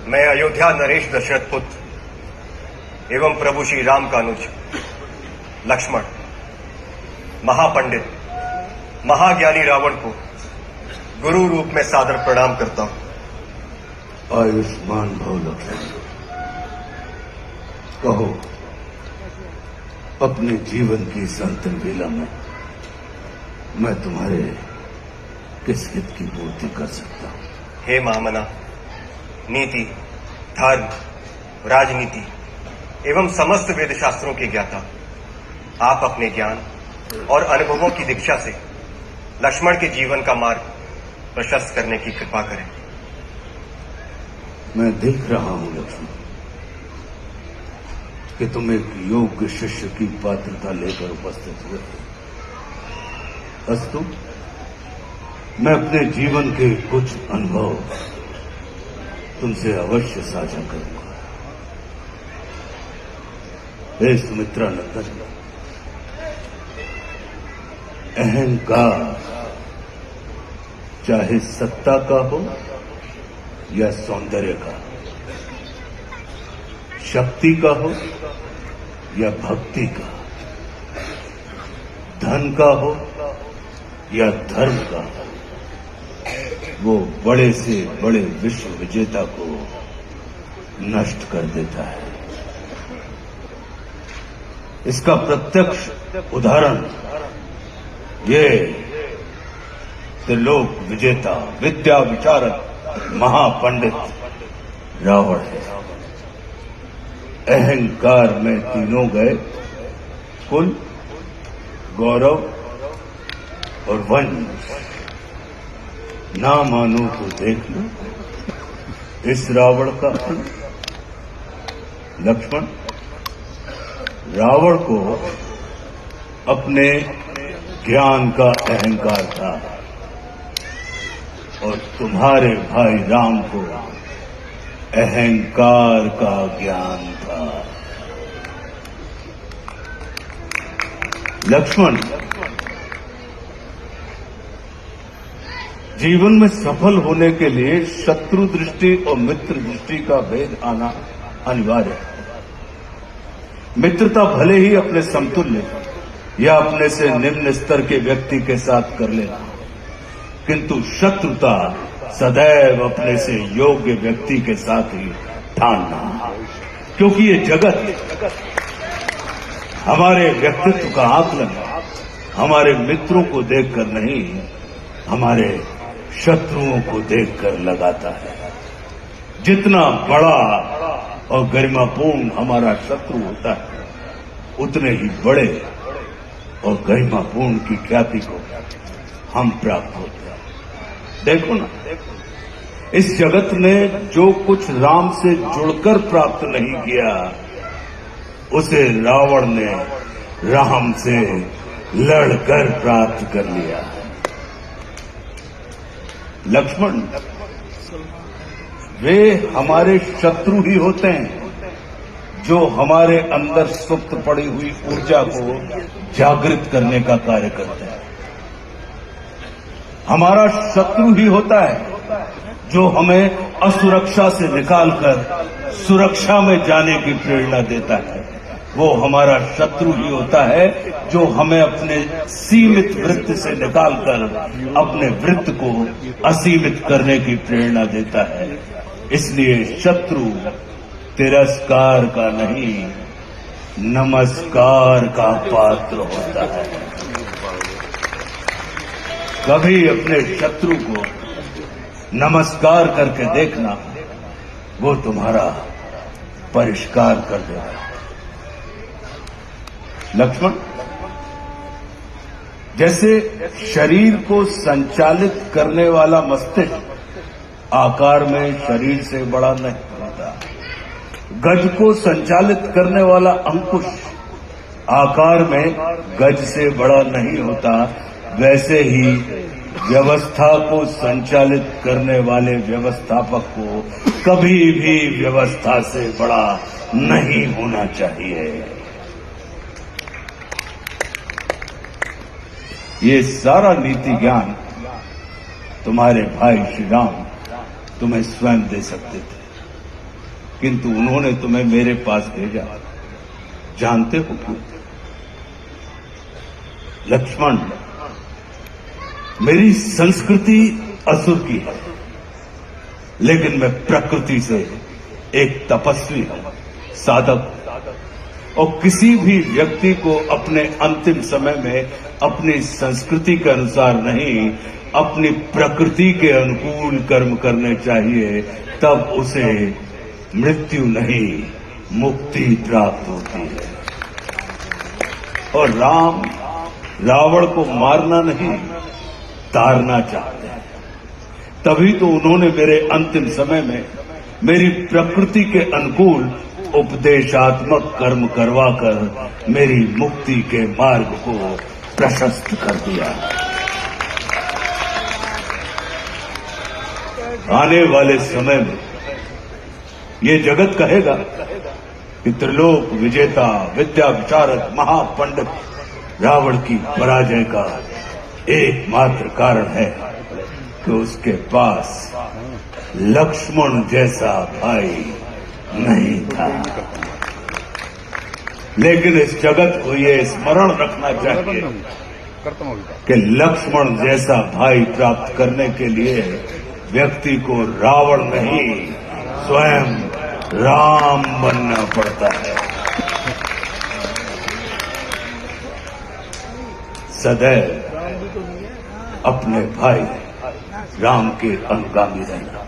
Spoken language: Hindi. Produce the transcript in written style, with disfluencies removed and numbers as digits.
मैं अयोध्या नरेश दशरथ पुत्र एवं प्रभु श्री राम का अनुज लक्ष्मण महापंडित महाज्ञानी रावण को गुरु रूप में सादर प्रणाम करता हूं। आयुष्मान भव लक्ष्मण। कहो, अपने जीवन की इस अंतिम वेला में मैं तुम्हारे किस हित की पूर्ति कर सकता हूं? हे महामना, नीति, धर्म, राजनीति एवं समस्त वेद शास्त्रों के ज्ञाता, आप अपने ज्ञान और अनुभवों की दीक्षा से लक्ष्मण के जीवन का मार्ग प्रशस्त करने की कृपा करें। मैं देख रहा हूं लक्ष्मण कि तुम एक योग्य शिष्य की पात्रता लेकर उपस्थित हुए। अस्तु, मैं अपने जीवन के कुछ अनुभव तुमसे अवश्य साझा करूंगा। हे सुमित्रा नंदन, अहंकार चाहे सत्ता का हो या सौंदर्य का, शक्ति का हो या भक्ति का, धन का हो या धर्म का, वो बड़े से बड़े विश्व विजेता को नष्ट कर देता है। इसका प्रत्यक्ष उदाहरण ये त्रिलोक विजेता, विद्या विचारक, महापंडित रावण है। अहंकार में तीनों गए, कुल, गौरव और वंश। ना मानो तो देख लो इस रावण का अंत। लक्ष्मण, रावण को अपने ज्ञान का अहंकार था और तुम्हारे भाई राम को अहंकार का ज्ञान था। लक्ष्मण, जीवन में सफल होने के लिए शत्रु दृष्टि और मित्र दृष्टि का भेद आना अनिवार्य है। मित्रता भले ही अपने समतुल्य या अपने से निम्न स्तर के व्यक्ति के साथ कर लेना, किंतु शत्रुता सदैव अपने से योग्य व्यक्ति के साथ ही ठानना, क्योंकि ये जगत हमारे व्यक्तित्व का आकलन हमारे मित्रों को देखकर नहीं, हमारे शत्रुओं को देखकर लगाता है। जितना बड़ा और गरिमापूर्ण हमारा शत्रु होता है, उतने ही बड़े और गरिमापूर्ण की ख्याति को हम प्राप्त होते हैं। देखो ना, इस जगत ने जो कुछ राम से जुड़कर प्राप्त नहीं किया, उसे रावण ने राम से लड़कर प्राप्त कर लिया। लक्ष्मण, वे हमारे शत्रु ही होते हैं जो हमारे अंदर सुप्त पड़ी हुई ऊर्जा को जागृत करने का कार्य करते हैं। हमारा शत्रु ही होता है जो हमें असुरक्षा से निकालकर सुरक्षा में जाने की प्रेरणा देता है। वो हमारा शत्रु ही होता है जो हमें अपने सीमित वृत्त से निकालकर अपने वृत्त को असीमित करने की प्रेरणा देता है। इसलिए शत्रु तिरस्कार का नहीं, नमस्कार का पात्र होता है। कभी अपने शत्रु को नमस्कार करके देखना, वो तुम्हारा परिष्कार कर देगा। लक्ष्मण, जैसे शरीर को संचालित करने वाला मस्तिष्क आकार में शरीर से बड़ा नहीं होता, गज को संचालित करने वाला अंकुश आकार में गज से बड़ा नहीं होता, वैसे ही व्यवस्था को संचालित करने वाले व्यवस्थापक को कभी भी व्यवस्था से बड़ा नहीं होना चाहिए। ये सारा नीति ज्ञान तुम्हारे भाई श्री राम तुम्हें स्वयं दे सकते थे, किंतु उन्होंने तुम्हें मेरे पास भेजा। जानते हो क्यों? लक्ष्मण, मेरी संस्कृति असुर की है, लेकिन मैं प्रकृति से एक तपस्वी हूं, साधक। और किसी भी व्यक्ति को अपने अंतिम समय में अपनी संस्कृति के अनुसार नहीं, अपनी प्रकृति के अनुकूल कर्म करने चाहिए, तब उसे मृत्यु नहीं, मुक्ति प्राप्त होती है। और राम रावण को मारना नहीं, तारना चाहते हैं। तभी तो उन्होंने मेरे अंतिम समय में मेरी प्रकृति के अनुकूल उपदेशात्मक कर्म करवाकर मेरी मुक्ति के मार्ग को प्रशस्त कर दिया। आने वाले समय में ये जगत कहेगा कि त्रिलोक विजेता, विद्या विशारद, महापंडित रावण की पराजय का एकमात्र कारण है कि उसके पास लक्ष्मण जैसा भाई नहीं था। लेकिन इस जगत को ये स्मरण रखना चाहिए कि लक्ष्मण जैसा भाई प्राप्त करने के लिए व्यक्ति को रावण नहीं, स्वयं राम बनना पड़ता है। सदैव अपने भाई राम के अनुगामी रहना।